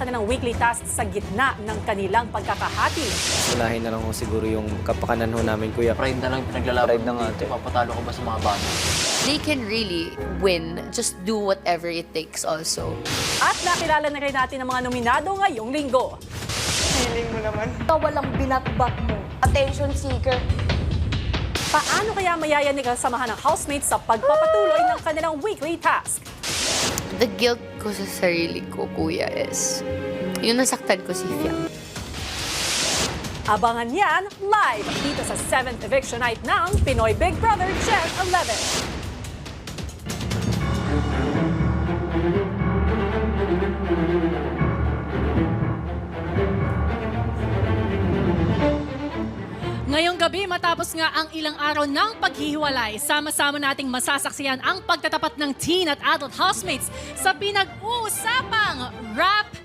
kanilang weekly tasks sa gitna ng kanilang pagkakahati. Unahin na lang ho siguro yung kapakanan ho namin, kuya. Pride na lang pinaglalaban Pride na nga, dito. ate. Papatalo ko ba sa mga bata? They can really win. Just do whatever it takes also. At nakilala na rin natin ang mga nominado ngayong linggo. Walang binatbat mo. Attention seeker. Paano kaya mayayanig ang samahan ng housemates sa pagpapatuloy ng kanilang weekly task? The guilt ko sa sarili ko, kuya, is yung nasaktan ko si Fiam. Abangan yan live dito sa 7th eviction night ng Pinoy Big Brother Gen 11. Ngayong gabi, matapos nga ang ilang araw ng paghihiwalay, sama-sama nating masasaksihan ang pagtatapat ng teen at adult housemates sa pinag-uusapang rap